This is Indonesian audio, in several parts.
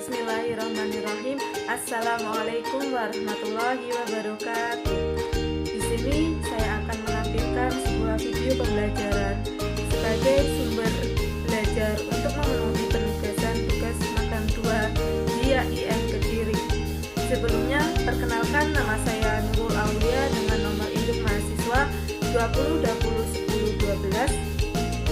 Bismillahirrahmanirrahim. Assalamualaikum warahmatullahi wabarakatuh. Di sini saya akan menampilkan sebuah video pembelajaran sebagai sumber belajar untuk memenuhi penugasan tugas magang 2 di IAIN Kediri. Sebelumnya, perkenalkan nama saya Nurul Aulia dengan nomor induk mahasiswa 20201012.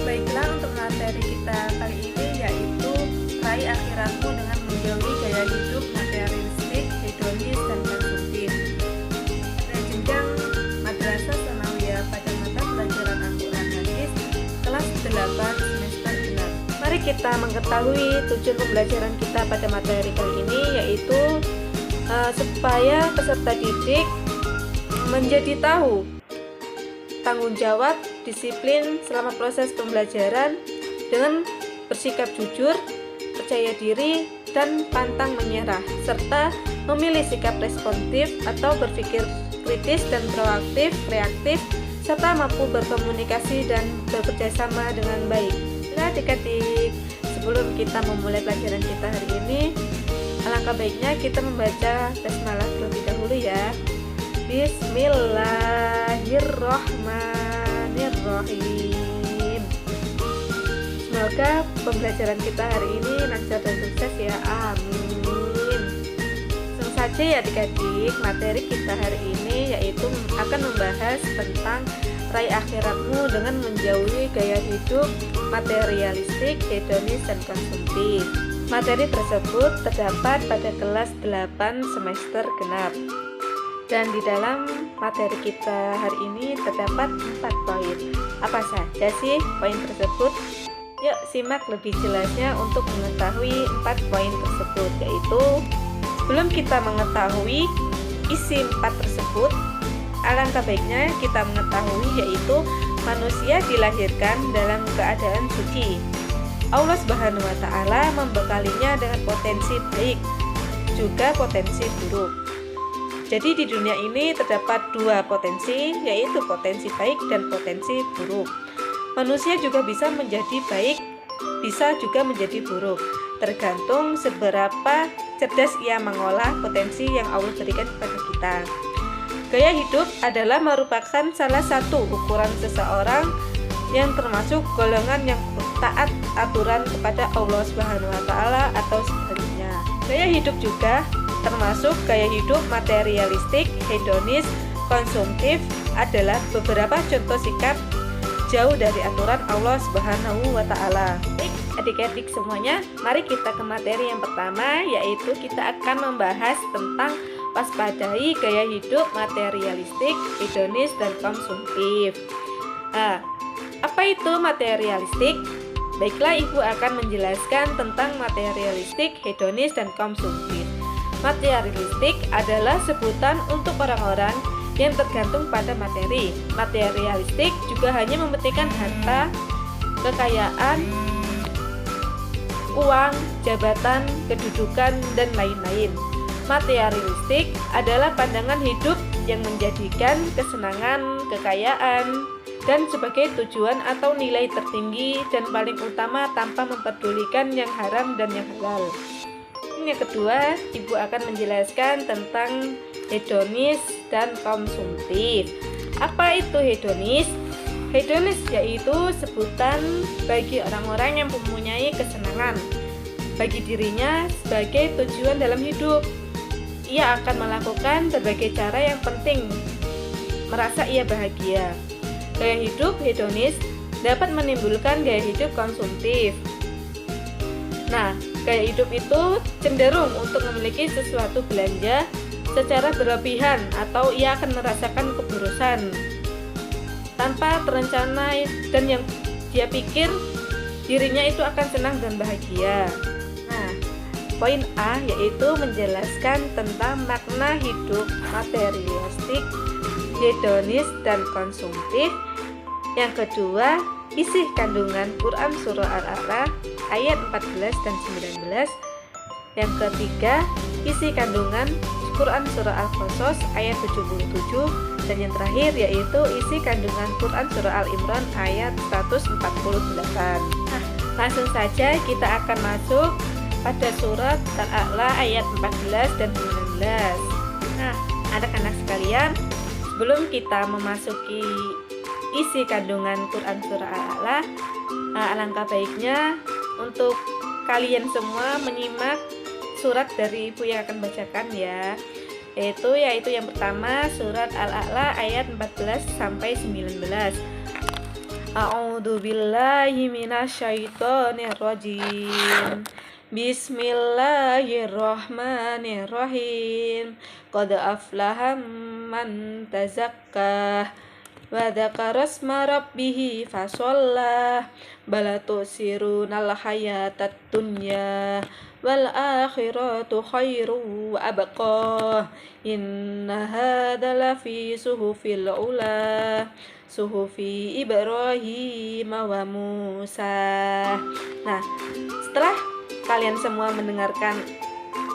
Baiklah, untuk materi kita kali ini yaitu raih akhiratmu dengan menjauhi gaya hidup materialistik, hedonis, dan konsumtif. Dan jenjang Madrasah Tsanawiyah pada mata pelajaran Al-Quran Hadis kelas 8 semester 6. Mari kita mengetahui tujuan pembelajaran kita pada materi kali ini, yaitu supaya peserta didik menjadi tahu tanggung jawab, disiplin selama proses pembelajaran dengan bersikap jujur, percaya diri, dan pantang menyerah, serta memilih sikap responsif atau berpikir kritis dan proaktif, reaktif, serta mampu berkomunikasi dan bekerja sama dengan baik. Nah, adik-adik, sebelum kita memulai pelajaran kita hari ini, alangkah baiknya kita membaca basmalah terlebih dahulu ya. Bismillahirrahmanirrahim. Semoga pembelajaran kita hari ini lancar dan sukses ya, amin. Langsung saja ya adik-adik, materi kita hari ini yaitu akan membahas tentang raih akhiratmu dengan menjauhi gaya hidup materialistik, hedonis, dan konsumtif. Materi tersebut terdapat pada kelas 8 semester genap. Dan di dalam materi kita hari ini terdapat 4 poin. Apa saja sih poin tersebut? Yuk simak lebih jelasnya untuk mengetahui 4 poin tersebut, yaitu sebelum kita mengetahui isi 4 tersebut, alangkah baiknya kita mengetahui yaitu manusia dilahirkan dalam keadaan suci. Allah Subhanahu wa Ta'ala membekalinya dengan potensi baik juga potensi buruk. Jadi di dunia ini terdapat 2 potensi, yaitu potensi baik dan potensi buruk. Manusia juga bisa menjadi baik, bisa juga menjadi buruk, tergantung seberapa cerdas ia mengolah potensi yang Allah berikan kepada kita. Gaya hidup adalah merupakan salah satu ukuran seseorang yang termasuk golongan yang taat aturan kepada Allah Subhanahu wa Ta'ala atau sebaliknya. Gaya hidup juga termasuk gaya hidup materialistik, hedonis, konsumtif adalah beberapa contoh sikap jauh dari aturan Allah Subhanahu wa Ta'ala. Baik, adik-adik semuanya, mari kita ke materi yang pertama, yaitu kita akan membahas tentang waspadai gaya hidup materialistik, hedonis, dan konsumtif. Apa itu materialistik? Baiklah, Ibu akan menjelaskan tentang materialistik, hedonis, dan konsumtif. Materialistik adalah sebutan untuk orang-orang yang tergantung pada materi. Materialistik juga hanya mementingkan harta, kekayaan, uang, jabatan, kedudukan, dan lain-lain. Materialistik adalah pandangan hidup yang menjadikan kesenangan, kekayaan, dan sebagai tujuan atau nilai tertinggi dan paling utama tanpa mempedulikan yang haram dan yang halal. Yang kedua, Ibu akan menjelaskan tentang hedonis dan konsumtif. Apa itu hedonis? Hedonis yaitu sebutan bagi orang-orang yang mempunyai kesenangan bagi dirinya sebagai tujuan dalam hidup. Ia akan melakukan berbagai cara yang penting merasa ia bahagia. Gaya hidup hedonis dapat menimbulkan gaya hidup konsumtif. Nah, gaya hidup itu cenderung untuk memiliki sesuatu belanja secara berlebihan atau ia akan merasakan kebodosan tanpa terencana, dan yang dia pikir dirinya itu akan senang dan bahagia. Nah, poin A yaitu menjelaskan tentang makna hidup materialistik, hedonis, dan konsumtif. Yang kedua, isi kandungan Quran Surah Al-A'raf ayat 14 dan 19. Yang ketiga, isi kandungan Quran Surah Al-Qasas ayat 77. Dan yang terakhir yaitu isi kandungan Quran Surah Al-Imran ayat 148. Nah, langsung saja kita akan masuk pada surat Al-A'la ayat 14 dan 19. Nah, anak-anak sekalian, sebelum kita memasuki isi kandungan Quran surah Al-A'la, alangkah baiknya untuk kalian semua menyimak surat dari Ibu yang akan bacakan ya. Yaitu yang pertama surat Al-A'la ayat 14 sampai 19. A'udzu billahi minasyaitonir rajim. Bismillahirrahmanirrahim. Qad aflaha man tazakkah wa dzakara asma rabbih fashollah bal tusirunal hayatad dunya wal akhiratu khairu wa abqa inna hadza lafi suhufil ula suhufi Ibrahim wa Musa. Nah, setelah kalian semua mendengarkan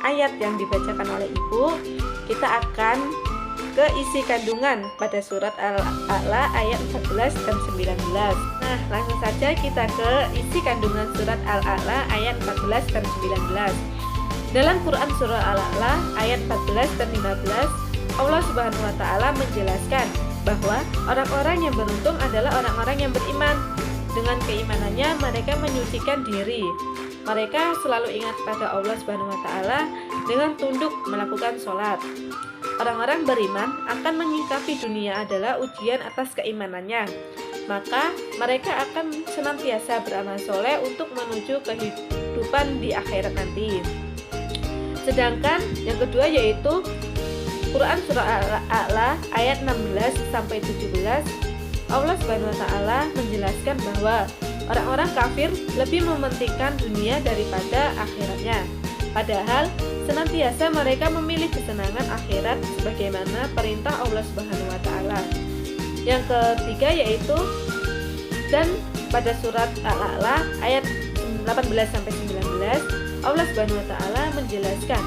ayat yang dibacakan oleh Ibu, kita akan ke isi kandungan pada surat Al-A'la ayat 14 dan 19. Nah, langsung saja kita ke isi kandungan surat Al-A'la ayat 14 dan 19. Dalam Quran surah Al-A'la ayat 14 dan 15, Allah Subhanahu wa taala menjelaskan bahwa orang-orang yang beruntung adalah orang-orang yang beriman. Dengan keimanannya mereka menyucikan diri. Mereka selalu ingat pada Allah Subhanahu wa taala dengan tunduk melakukan sholat. Orang-orang beriman akan menyikapi dunia adalah ujian atas keimanannya. Maka mereka akan senantiasa beramal soleh untuk menuju kehidupan di akhirat nanti. Sedangkan yang kedua yaitu Quran surah Al-A'la ayat 16 sampai 17, Allah Subhanahu wa taala menjelaskan bahwa orang-orang kafir lebih mementingkan dunia daripada akhiratnya. Padahal senantiasa mereka memilih kesenangan akhirat sebagaimana perintah Allah Subhanahu wa taala. Yang ketiga yaitu dan pada surat Al-A'la ayat 18 sampai 19, Allah Subhanahu wa taala menjelaskan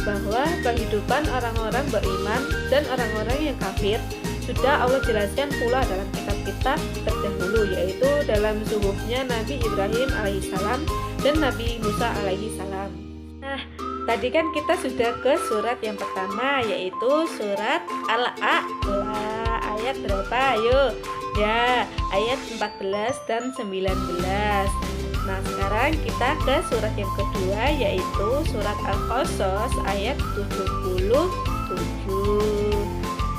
bahwa kehidupan orang-orang beriman dan orang-orang yang kafir sudah Allah jelaskan pula dalam kitab-kitab terdahulu, yaitu dalam suhufnya Nabi Ibrahim alaihissalam dan Nabi Musa alaihissalam. Nah, tadi kan kita sudah ke surat yang pertama yaitu surat Al-A'la ayat berapa? Ayo. Ya, ayat 14 dan 19. Nah, sekarang kita ke surat yang kedua yaitu surat Al-Qasas ayat 77.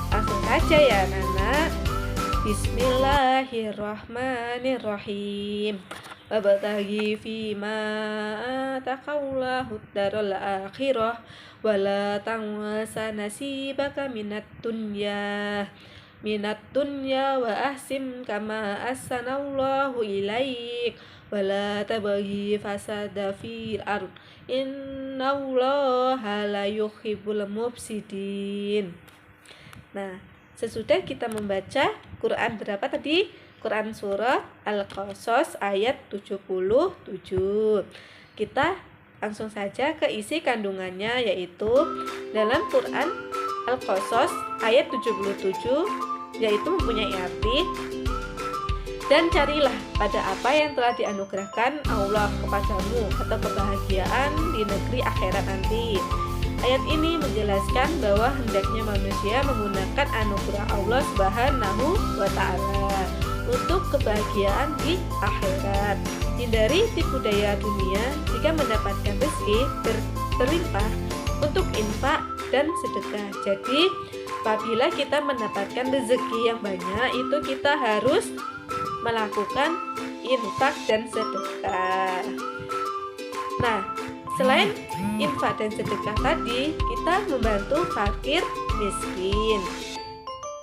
Langsung saja ya anak. Bismillahirrahmanirrahim. Wabtaghi fima ataqallahu daral akhirah wala tansa nasibaka minat dunya wa ahsim kama ahsanallahu ilaik wala tabghi fasada fil ard innallaha la yuhibbul mufsidin. Nah, sesudah kita membaca Quran berapa tadi? Quran surah Al-Qasas ayat 77. Kita langsung saja ke isi kandungannya yaitu dalam Quran Al-Qasas ayat 77 yaitu mempunyai arti dan carilah pada apa yang telah dianugerahkan Allah kepadamu atau kebahagiaan di negeri akhirat nanti. Ayat ini menjelaskan bahwa hendaknya manusia menggunakan anugerah Allah Subhanahu wa taala untuk kebahagiaan di akhirat. Hindari tipu daya dunia jika mendapatkan rezeki berlimpah untuk infak dan sedekah. Jadi, apabila kita mendapatkan rezeki yang banyak, itu kita harus melakukan infak dan sedekah. Nah, selain infak dan sedekah tadi, kita membantu fakir miskin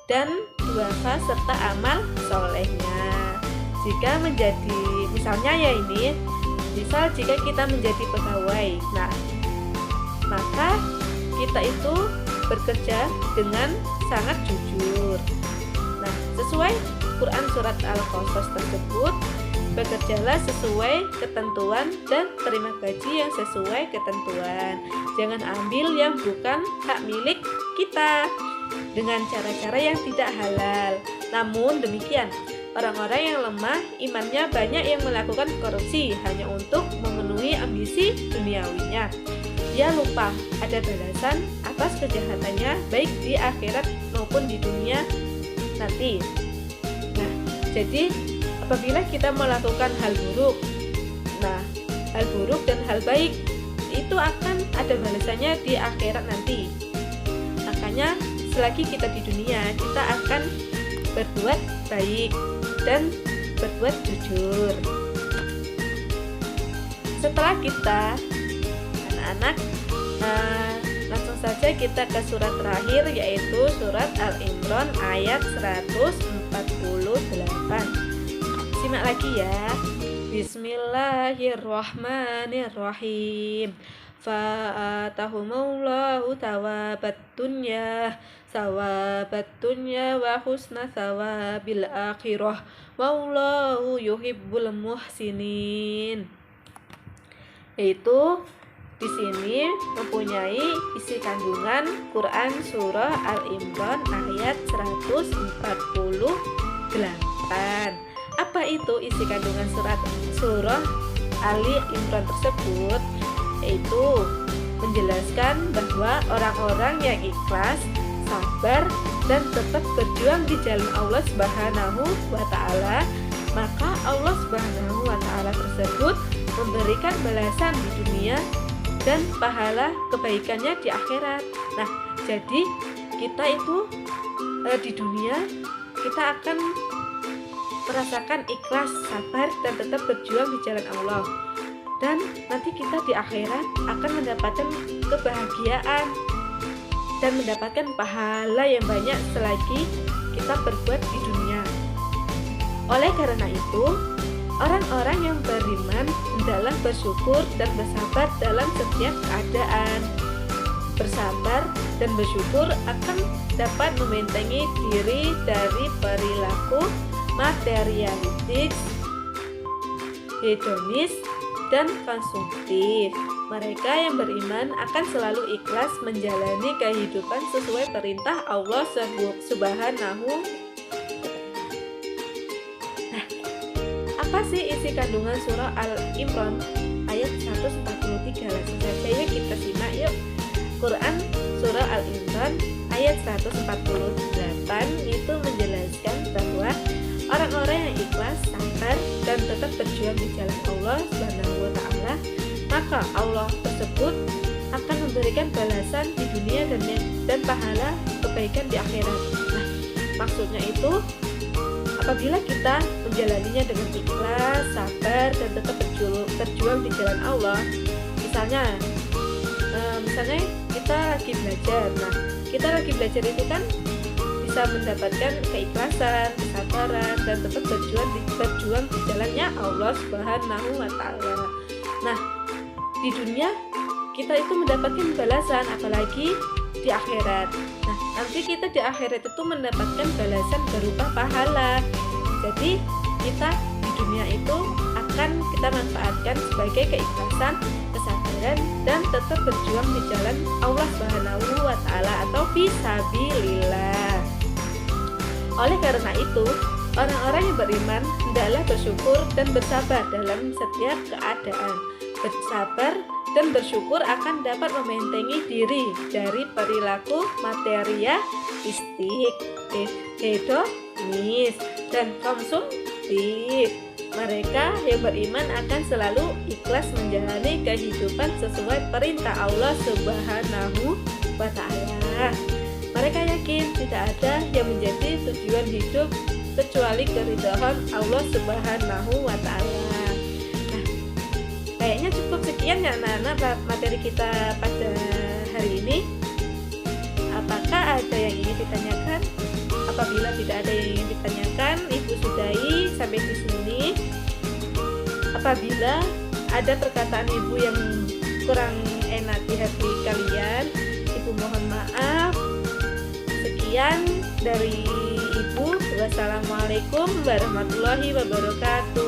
dan duafa serta amal solehnya. Jika menjadi, misalnya misal jika kita menjadi pegawai, nah maka kita itu bekerja dengan sangat jujur. Nah, sesuai Quran surat Al-Qasas tersebut, bekerjalah sesuai ketentuan dan terima gaji yang sesuai ketentuan. Jangan ambil yang bukan hak milik kita dengan cara-cara yang tidak halal. Namun demikian, orang-orang yang lemah imannya banyak yang melakukan korupsi hanya untuk memenuhi memenuhi ambisi duniawinya. Dia lupa ada balasan atas kejahatannya baik di akhirat maupun di dunia nanti. Nah, jadi apabila kita melakukan hal buruk, nah hal buruk dan hal baik itu akan ada balasannya di akhirat nanti. Makanya selagi kita di dunia, kita akan berbuat baik dan berbuat jujur. Setelah kita anak-anak, langsung saja kita ke surat terakhir, yaitu surat Al-Imran ayat 148. Simak lagi ya. Bismillahirrahmanirrahim. Fa'atahumullahu thawabat dunya wa husna thawabil akhirah wallahu yuhibbul muhsinin. Yaitu di sini mempunyai isi kandungan Quran surah Al-Imran ayat 148. Apa itu isi kandungan surah Ali Imran tersebut? Yaitu menjelaskan bahwa orang-orang yang ikhlas, sabar, dan tetap berjuang di jalan Allah Subhanahu wa Ta'ala, maka Allah Subhanahu wa Ta'ala tersebut memberikan balasan di dunia dan pahala kebaikannya di akhirat. Nah, jadi kita itu di dunia kita akan merasakan ikhlas, sabar, dan tetap berjuang di jalan Allah. Dan nanti kita di akhirat akan mendapatkan kebahagiaan dan mendapatkan pahala yang banyak selagi kita berbuat di dunia. Oleh karena itu, orang-orang yang beriman hendaklah bersyukur dan bersabar dalam setiap keadaan. Bersabar dan bersyukur akan dapat membentengi diri dari perilaku materialistik, hedonis, dan konsumtif. Mereka yang beriman akan selalu ikhlas menjalani kehidupan sesuai perintah Allah Subhanahu. Nah, apa sih isi kandungan surah Al-Imran ayat 143? Langsung saja yuk kita simak yuk. Quran surah Al-Imran ayat 148 itu menjelaskan bahwa orang-orang yang ikhlas, sabar, dan tetap berjuang di jalan Allah Subhanahu wa Ta'ala, maka Allah tersebut akan memberikan balasan di dunia dan pahala kebaikan di akhirat. Nah, maksudnya itu apabila kita menjalaninya dengan ikhlas, sabar, dan tetap berjuang di jalan Allah, misalnya kita lagi belajar. Nah, kita lagi belajar itu kan bisa mendapatkan keikhlasan, kesabaran, dan tetap berjuang di jalannya Allah Subhanahu wa Ta'ala. Nah, di dunia kita itu mendapatkan balasan, apalagi di akhirat. Nah, nanti kita di akhirat itu mendapatkan balasan berupa pahala. Jadi kita di dunia itu akan kita manfaatkan sebagai keikhlasan, kesabaran, dan tetap berjuang di jalan Allah Subhanahu wa Ta'ala atau fisabilillah. Oleh karena itu, orang-orang yang beriman hendaklah bersyukur dan bersabar dalam setiap keadaan. Bersabar dan bersyukur akan dapat membentengi diri dari perilaku materialistik, hedonis, dan konsumtif. Mereka yang beriman akan selalu ikhlas menjalani kehidupan sesuai perintah Allah Subhanahu wa Ta'ala. Mereka yakin tidak ada yang menjadi tujuan hidup kecuali keridhaan Allah Subhanahu wa Ta'ala. Nah, kayaknya cukup sekian ya anak-anak materi kita pada hari ini. Apakah ada yang ingin ditanyakan? Apabila tidak ada yang ingin ditanyakan, Ibu sudahi sampai di sini. Apabila ada perkataan Ibu yang kurang enak di hati kalian, Ibu mohon maaf. Sekian dari Ibu. Wassalamualaikum warahmatullahi wabarakatuh.